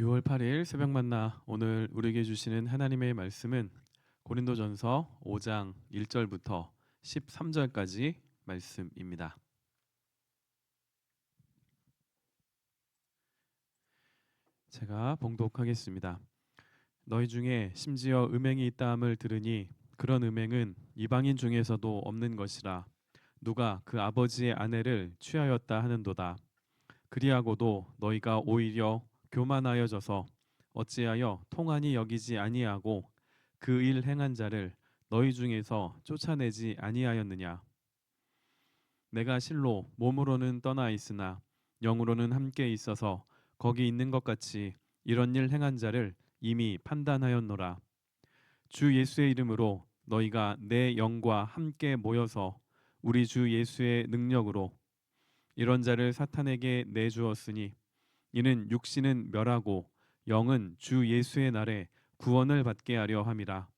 6월 8일 새벽 만나 오늘 우리에게 주시는 하나님의 말씀은 고린도전서 5장 1절부터 13절까지 말씀입니다. 제가 봉독하겠습니다. 너희 중에 심지어 음행이 있다함을 들으니 그런 음행은 이방인 중에서도 없는 것이라. 누가 그 아버지의 아내를 취하였다 하는도다. 그리하고도 너희가 오히려 교만하여져서 어찌하여 통한이 여기지 아니하고 그 일 행한 자를 너희 중에서 쫓아내지 아니하였느냐. 내가 실로 몸으로는 떠나 있으나 영으로는 함께 있어서 거기 있는 것 같이 이런 일 행한 자를 이미 판단하였노라. 주 예수의 이름으로 너희가 내 영과 함께 모여서 우리 주 예수의 능력으로 이런 자를 사탄에게 내주었으니 이는 육신은 멸하고 영은 주 예수의 날에 구원을 받게 하려 함이라.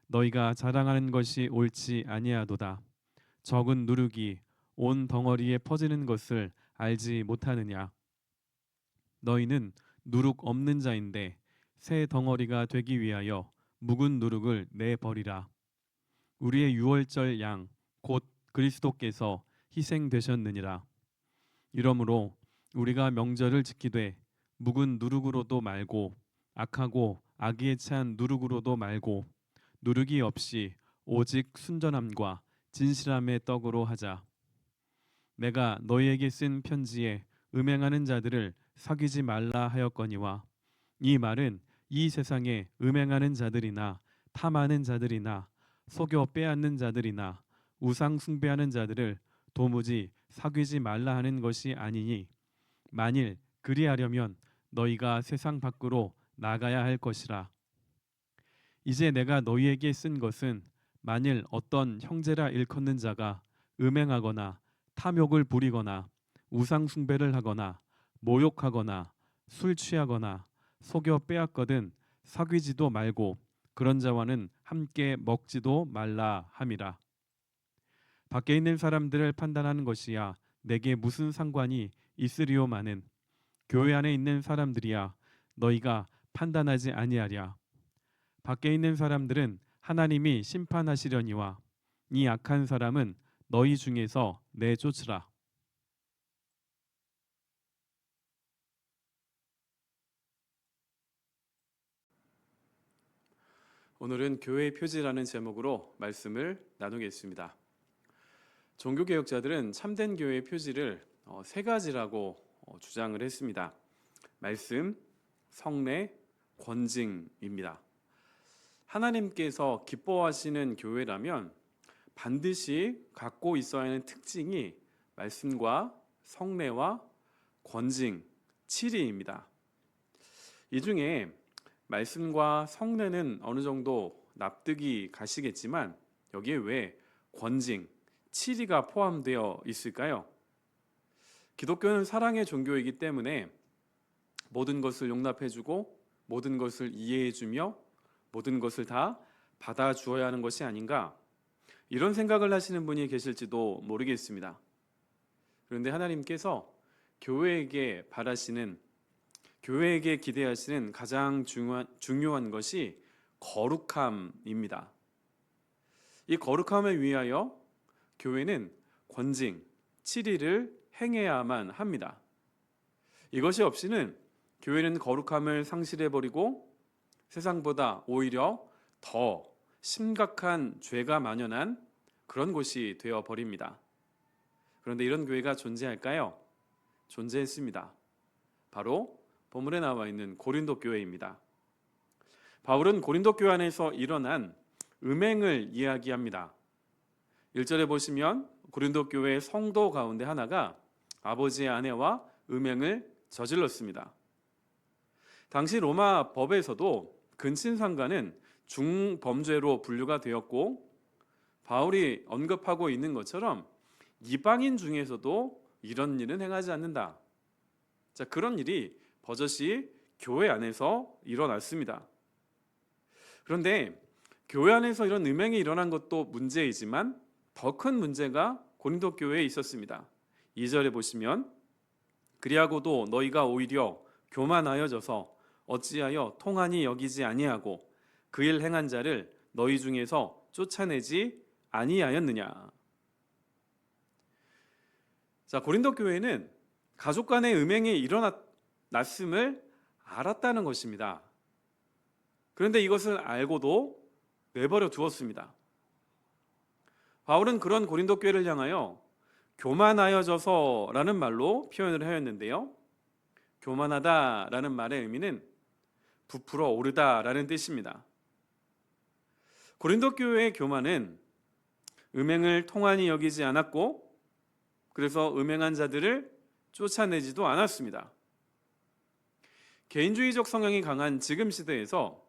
너희가 자랑하는 것이 옳지 아니하도다. 적은 누룩이 온 덩어리에 퍼지는 것을 알지 못하느냐. 너희는 누룩 없는 자인데 새 덩어리가 되기 위하여 묵은 누룩을 내버리라. 우리의 유월절 양 곧 그리스도께서 희생되셨느니라. 이러므로 우리가 명절을 지키되 묵은 누룩으로도 말고 악하고 악의에 찬 누룩으로도 말고 누룩이 없이 오직 순전함과 진실함의 떡으로 하자. 내가 너희에게 쓴 편지에 음행하는 자들을 사귀지 말라 하였거니와 이 말은 이 세상에 음행하는 자들이나 탐하는 자들이나 속여 빼앗는 자들이나 우상 숭배하는 자들을 도무지 사귀지 말라 하는 것이 아니니 만일 그리하려면 너희가 세상 밖으로 나가야 할 것이라. 이제 내가 너희에게 쓴 것은 만일 어떤 형제라 일컫는 자가 음행하거나 탐욕을 부리거나 우상 숭배를 하거나 모욕하거나 술 취하거나 속여 빼앗거든 사귀지도 말고 그런 자와는 함께 먹지도 말라 함이라. 밖에 있는 사람들을 판단하는 것이야 내게 무슨 상관이 있으리오마는 교회 안에 있는 사람들이야 너희가 판단하지 아니하랴. 밖에 있는 사람들은 하나님이 심판하시려니와 이 악한 사람은 너희 중에서 내쫓으라. 오늘은 교회의 표지라는 제목으로 말씀을 나누겠습니다. 종교개혁자들은 참된 교회의 표지를 세 가지라고 주장을 했습니다. 말씀, 성례, 권징입니다. 하나님께서 기뻐하시는 교회라면 반드시 갖고 있어야 하는 특징이 말씀과 성례와 권징, 치리입니다. 이 중에 말씀과 성례는 어느 정도 납득이 가시겠지만 여기에 왜 권징, 치리가 포함되어 있을까요? 기독교는 사랑의 종교이기 때문에 모든 것을 용납해주고 모든 것을 이해해주며 모든 것을 다 받아주어야 하는 것이 아닌가, 이런 생각을 하시는 분이 계실지도 모르겠습니다. 그런데 하나님께서 교회에게 바라시는, 교회에게 기대하시는 가장 중요한 것이 거룩함입니다. 이 거룩함을 위하여 교회는 권징, 치리를 행해야만 합니다. 이것이 없이는 교회는 거룩함을 상실해버리고 세상보다 오히려 더 심각한 죄가 만연한 그런 곳이 되어버립니다. 그런데 이런 교회가 존재할까요? 존재했습니다. 바로 본문에 나와 있는 고린도 교회입니다. 바울은 고린도 교회 안에서 일어난 음행을 이야기합니다. 1절에 보시면 고린도 교회의 성도 가운데 하나가 아버지의 아내와 음행을 저질렀습니다. 당시 로마 법에서도 근친상간은 중범죄로 분류가 되었고, 바울이 언급하고 있는 것처럼 이방인 중에서도 이런 일은 행하지 않는다. 자, 그런 일이 버젓이 교회 안에서 일어났습니다. 그런데 교회 안에서 이런 음행이 일어난 것도 문제이지만 더 큰 문제가 고린도 교회에 있었습니다. 2절에 보시면 그리하고도 너희가 오히려 교만하여져서 어찌하여 통한이 여기지 아니하고 그 일 행한 자를 너희 중에서 쫓아내지 아니하였느냐. 자, 고린도 교회는 가족 간의 음행이 일어났음을 알았다는 것입니다. 그런데 이것을 알고도 내버려 두었습니다. 바울은 그런 고린도 교회를 향하여 교만하여져서라는 말로 표현을 하였는데요. 교만하다라는 말의 의미는 부풀어 오르다라는 뜻입니다. 고린도 교회의 교만은 음행을 통한이 여기지 않았고 그래서 음행한 자들을 쫓아내지도 않았습니다. 개인주의적 성향이 강한 지금 시대에서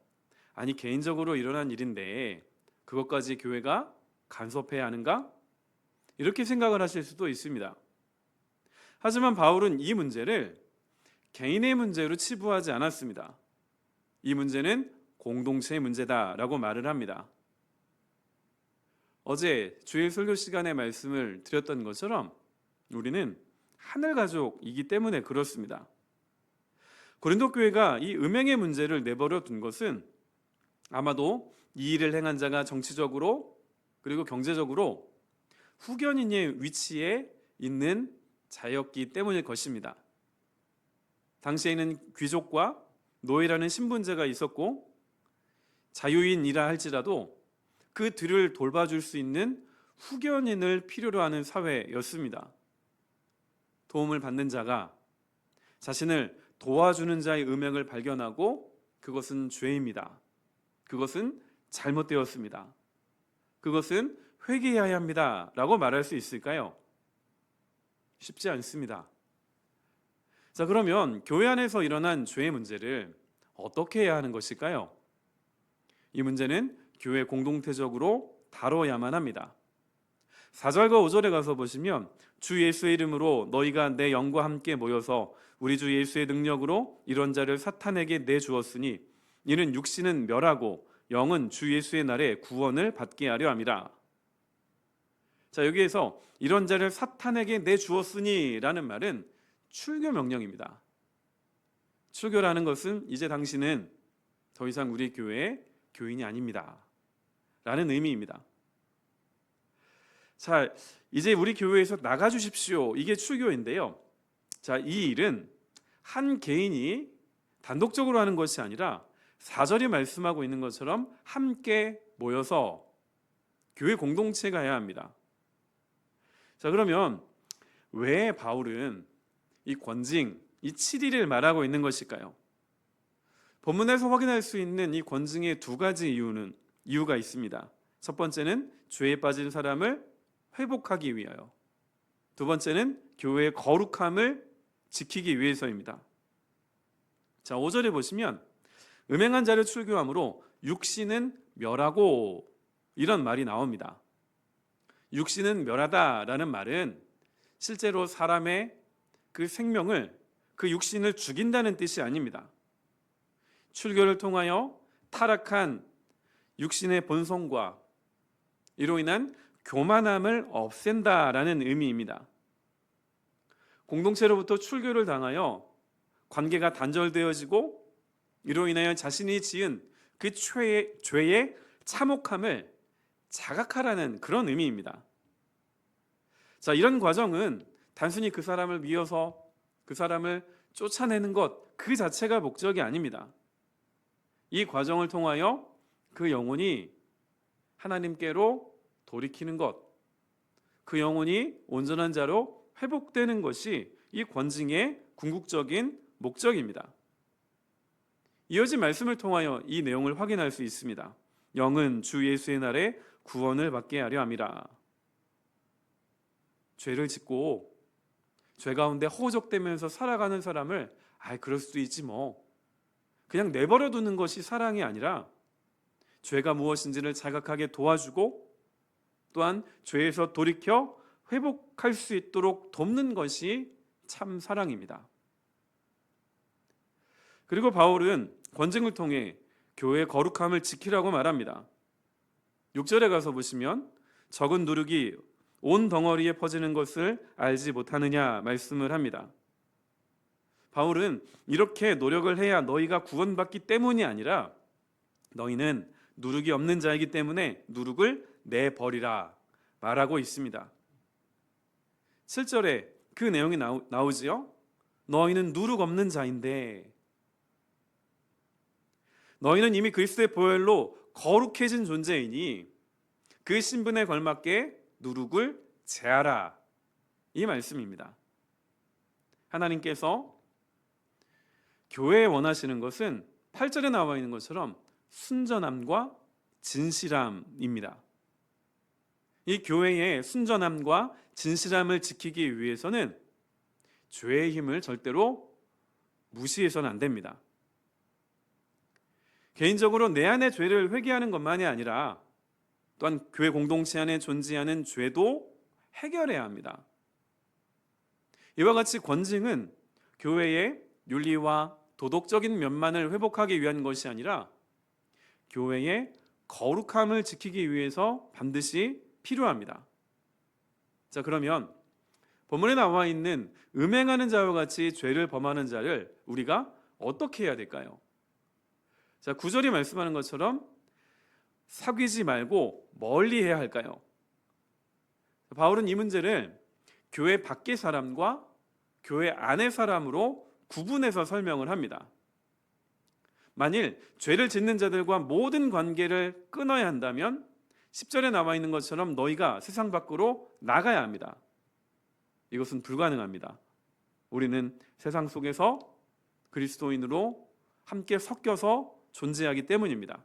아니 개인적으로 일어난 일인데 그것까지 교회가 간섭해야 하는가? 이렇게 생각을 하실 수도 있습니다. 하지만 바울은 이 문제를 개인의 문제로 치부하지 않았습니다. 이 문제는 공동체의 문제다라고 말을 합니다. 어제 주일 설교 시간에 말씀을 드렸던 것처럼 우리는 하늘 가족이기 때문에 그렇습니다. 고린도 교회가 이 음행의 문제를 내버려 둔 것은 아마도 이 일을 행한 자가 정치적으로 그리고 경제적으로 후견인의 위치에 있는 자였기 때문일 것입니다. 당시에는 귀족과 노예라는 신분제가 있었고 자유인이라 할지라도 그 뒤를 돌봐줄 수 있는 후견인을 필요로 하는 사회였습니다. 도움을 받는 자가 자신을 도와주는 자의 음행을 발견하고 그것은 죄입니다. 그것은 잘못되었습니다. 그것은 회개해야 합니다 라고 말할 수 있을까요? 쉽지 않습니다. 자, 그러면 교회 안에서 일어난 죄의 문제를 어떻게 해야 하는 것일까요? 이 문제는 교회 공동체적으로 다뤄야만 합니다. 4절과 5절에 가서 보시면 주 예수의 이름으로 너희가 내 영과 함께 모여서 우리 주 예수의 능력으로 이런 자를 사탄에게 내주었으니 이는 육신은 멸하고 영은 주 예수의 날에 구원을 받게 하려 함이라. 자, 여기에서 이런 자를 사탄에게 내주었으니 라는 말은 출교 명령입니다. 출교라는 것은 이제 당신은 더 이상 우리 교회의 교인이 아닙니다 라는 의미입니다. 자, 이제 우리 교회에서 나가주십시오. 이게 출교인데요. 자, 이 일은 한 개인이 단독적으로 하는 것이 아니라 4절이 말씀하고 있는 것처럼 함께 모여서 교회 공동체가 해야 합니다. 자, 그러면 왜 바울은 이 권징, 이 7일을 말하고 있는 것일까요? 본문에서 확인할 수 있는 이 권징의 두 가지 이유가 있습니다. 첫 번째는 죄에 빠진 사람을 회복하기 위하여, 두 번째는 교회의 거룩함을 지키기 위해서입니다. 자, 5절에 보시면 음행한 자를 출교함으로 육신은 멸하고 이런 말이 나옵니다. 육신은 멸하다라는 말은 실제로 사람의 그 생명을, 그 육신을 죽인다는 뜻이 아닙니다. 출교를 통하여 타락한 육신의 본성과 이로 인한 교만함을 없앤다라는 의미입니다. 공동체로부터 출교를 당하여 관계가 단절되어지고 이로 인하여 자신이 지은 그 죄의 참혹함을 자각하라는 그런 의미입니다. 자, 이런 과정은 단순히 그 사람을 미워서 그 사람을 쫓아내는 것 그 자체가 목적이 아닙니다. 이 과정을 통하여 그 영혼이 하나님께로 돌이키는 것, 그 영혼이 온전한 자로 회복되는 것이 이 권징의 궁극적인 목적입니다. 이어진 말씀을 통하여 이 내용을 확인할 수 있습니다. 영은 주 예수의 날에 구원을 받게 하려 함이라. 죄를 짓고 죄 가운데 허우적대면서 살아가는 사람을 그럴 수도 있지 뭐, 그냥 내버려 두는 것이 사랑이 아니라 죄가 무엇인지를 자각하게 도와주고 또한 죄에서 돌이켜 회복할 수 있도록 돕는 것이 참 사랑입니다. 그리고 바울은 권징을 통해 교회의 거룩함을 지키라고 말합니다. 6절에 가서 보시면 적은 누룩이 온 덩어리에 퍼지는 것을 알지 못하느냐 말씀을 합니다. 바울은 이렇게 노력을 해야 너희가 구원받기 때문이 아니라 너희는 누룩이 없는 자이기 때문에 누룩을 내버리라 말하고 있습니다. 7절에 그 내용이 나오지요. 너희는 누룩 없는 자인데, 너희는 이미 그리스도의 보혈로 거룩해진 존재이니 그 신분에 걸맞게 누룩을 제하라, 이 말씀입니다. 하나님께서 교회에 원하시는 것은 8절에 나와 있는 것처럼 순전함과 진실함입니다. 이 교회의 순전함과 진실함을 지키기 위해서는 죄의 힘을 절대로 무시해서는 안 됩니다. 개인적으로 내 안의 죄를 회개하는 것만이 아니라 또한 교회 공동체 안에 존재하는 죄도 해결해야 합니다. 이와 같이 권징은 교회의 윤리와 도덕적인 면만을 회복하기 위한 것이 아니라 교회의 거룩함을 지키기 위해서 반드시 필요합니다. 자, 그러면 본문에 나와 있는 음행하는 자와 같이 죄를 범하는 자를 우리가 어떻게 해야 될까요? 자, 9절이 말씀하는 것처럼 사귀지 말고 멀리 해야 할까요? 바울은 이 문제를 교회 밖의 사람과 교회 안의 사람으로 구분해서 설명을 합니다. 만일 죄를 짓는 자들과 모든 관계를 끊어야 한다면 10절에 나와 있는 것처럼 너희가 세상 밖으로 나가야 합니다. 이것은 불가능합니다. 우리는 세상 속에서 그리스도인으로 함께 섞여서 존재하기 때문입니다.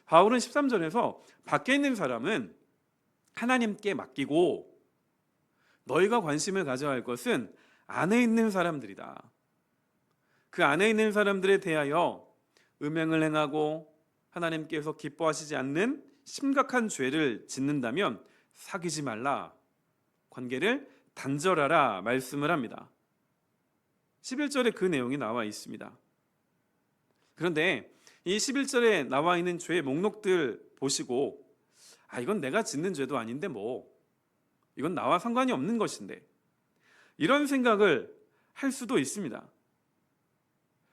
바울은 13절에서 밖에 있는 사람은 하나님께 맡기고 너희가 관심을 가져야 할 것은 안에 있는 사람들이다. 그 안에 있는 사람들에 대하여 음행을 행하고 하나님께서 기뻐하시지 않는 심각한 죄를 짓는다면 사귀지 말라, 관계를 단절하라 말씀을 합니다. 11절에 그 내용이 나와 있습니다. 그런데 이 11절에 나와 있는 죄의 목록들 보시고 이건 내가 짓는 죄도 아닌데 이건 나와 상관이 없는 것인데, 이런 생각을 할 수도 있습니다.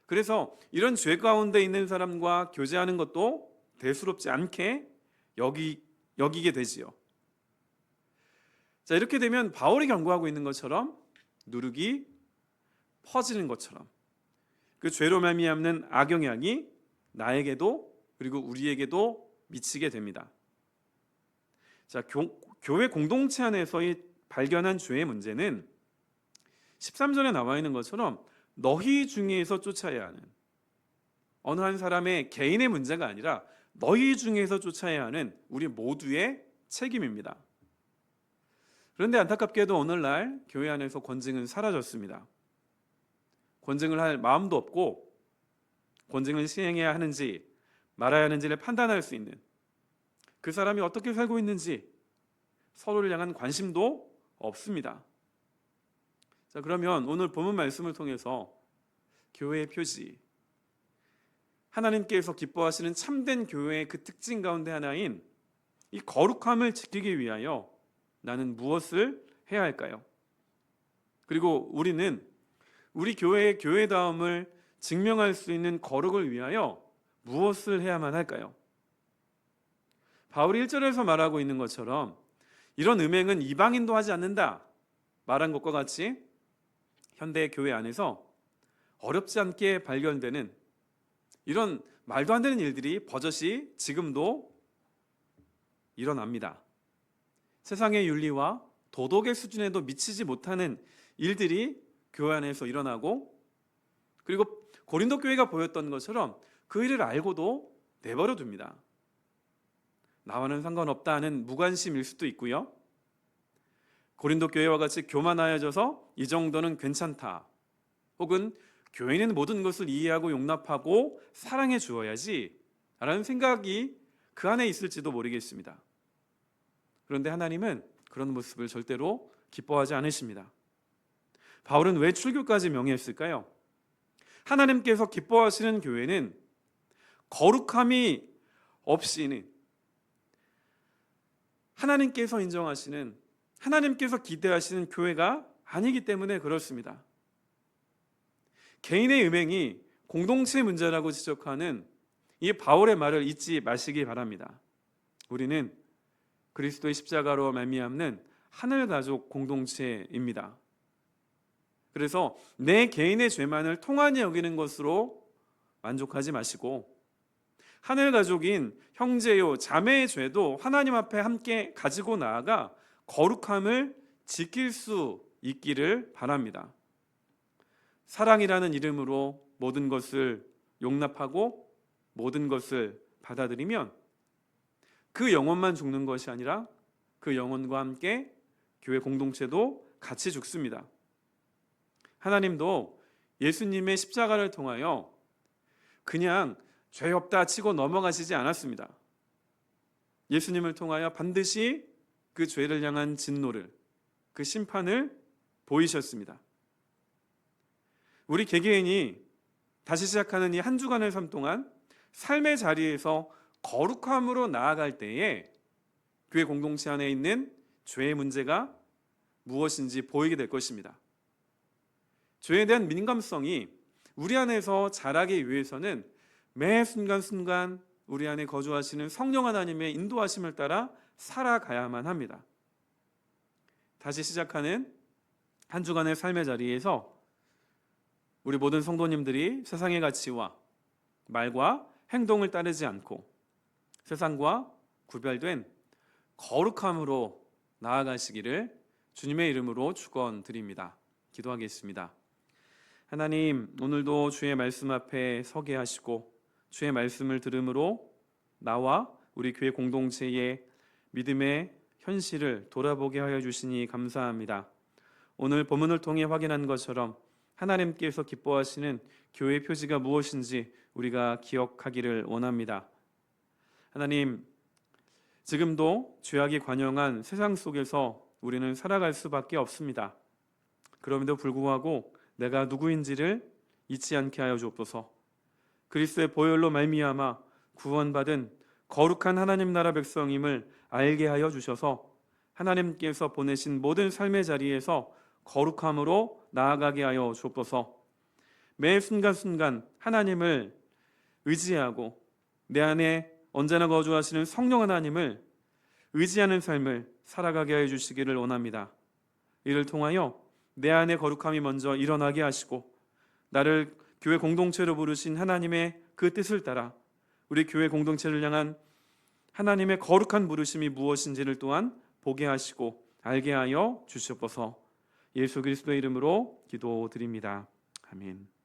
그래서 이런 죄 가운데 있는 사람과 교제하는 것도 대수롭지 않게 여기게 되지요. 자, 이렇게 되면 바울이 경고하고 있는 것처럼 누룩이 퍼지는 것처럼 그 죄로 말미암는 악영향이 나에게도 그리고 우리에게도 미치게 됩니다. 자, 교회 공동체 안에서의 발견한 죄의 문제는 13절에 나와 있는 것처럼 너희 중에서 쫓아야 하는, 어느 한 사람의 개인의 문제가 아니라 너희 중에서 쫓아야 하는 우리 모두의 책임입니다. 그런데 안타깝게도 오늘날 교회 안에서 권징은 사라졌습니다. 권징을 할 마음도 없고 권징을 시행해야 하는지 말아야 하는지를 판단할 수 있는, 그 사람이 어떻게 살고 있는지 서로를 향한 관심도 없습니다. 자, 그러면 오늘 본문 말씀을 통해서 교회의 표지, 하나님께서 기뻐하시는 참된 교회의 그 특징 가운데 하나인 이 거룩함을 지키기 위하여 나는 무엇을 해야 할까요? 그리고 우리는 우리 교회의 교회다움을 증명할 수 있는 거룩을 위하여 무엇을 해야만 할까요? 바울이 1절에서 말하고 있는 것처럼 이런 음행은 이방인도 하지 않는다 말한 것과 같이 현대 교회 안에서 어렵지 않게 발견되는 이런 말도 안 되는 일들이 버젓이 지금도 일어납니다. 세상의 윤리와 도덕의 수준에도 미치지 못하는 일들이 교회 안에서 일어나고, 그리고 고린도 교회가 보였던 것처럼 그 일을 알고도 내버려 둡니다. 나와는 상관없다 하는 무관심일 수도 있고요. 고린도 교회와 같이 교만하여져서 이 정도는 괜찮다, 혹은 교회는 모든 것을 이해하고 용납하고 사랑해 주어야지 라는 생각이 그 안에 있을지도 모르겠습니다. 그런데 하나님은 그런 모습을 절대로 기뻐하지 않으십니다. 바울은 왜 출교까지 명했을까요? 하나님께서 기뻐하시는 교회는 거룩함이 없이는 하나님께서 인정하시는, 하나님께서 기대하시는 교회가 아니기 때문에 그렇습니다. 개인의 음행이 공동체 문제라고 지적하는 이 바울의 말을 잊지 마시기 바랍니다. 우리는 그리스도의 십자가로 말미암는 하늘 가족 공동체입니다. 그래서 내 개인의 죄만을 통한히 여기는 것으로 만족하지 마시고 하늘 가족인 형제요 자매의 죄도 하나님 앞에 함께 가지고 나아가 거룩함을 지킬 수 있기를 바랍니다. 사랑이라는 이름으로 모든 것을 용납하고 모든 것을 받아들이면 그 영혼만 죽는 것이 아니라 그 영혼과 함께 교회 공동체도 같이 죽습니다. 하나님도 예수님의 십자가를 통하여 그냥 죄 없다 치고 넘어가시지 않았습니다. 예수님을 통하여 반드시 그 죄를 향한 진노를, 그 심판을 보이셨습니다. 우리 개개인이 다시 시작하는 이 한 주간의 삶 동안 삶의 자리에서 거룩함으로 나아갈 때에 교회 공동체 안에 있는 죄의 문제가 무엇인지 보이게 될 것입니다. 죄에 대한 민감성이 우리 안에서 자라기 위해서는 매 순간순간 우리 안에 거주하시는 성령 하나님의 인도하심을 따라 살아가야만 합니다. 다시 시작하는 한 주간의 삶의 자리에서 우리 모든 성도님들이 세상의 가치와 말과 행동을 따르지 않고 세상과 구별된 거룩함으로 나아가시기를 주님의 이름으로 축원드립니다. 기도하겠습니다. 하나님, 오늘도 주의 말씀 앞에 서게 하시고 주의 말씀을 들음으로 나와 우리 교회 공동체의 믿음의 현실을 돌아보게 하여 주시니 감사합니다. 오늘 본문을 통해 확인한 것처럼 하나님께서 기뻐하시는 교회의 표지가 무엇인지 우리가 기억하기를 원합니다. 하나님, 지금도 죄악이 관영한 세상 속에서 우리는 살아갈 수밖에 없습니다. 그럼에도 불구하고 내가 누구인지를 잊지 않게 하여 주옵소서. 그리스도의 보혈로 말미암아 구원받은 거룩한 하나님 나라 백성임을 알게 하여 주셔서 하나님께서 보내신 모든 삶의 자리에서 거룩함으로 나아가게 하여 주옵소서. 매 순간순간 하나님을 의지하고 내 안에 언제나 거주하시는 성령 하나님을 의지하는 삶을 살아가게 하여 주시기를 원합니다. 이를 통하여 내 안에 거룩함이 먼저 일어나게 하시고 나를 교회 공동체로 부르신 하나님의 그 뜻을 따라 우리 교회 공동체를 향한 하나님의 거룩한 부르심이 무엇인지를 또한 보게 하시고 알게 하여 주시옵소서. 예수 그리스도의 이름으로 기도드립니다. 아멘.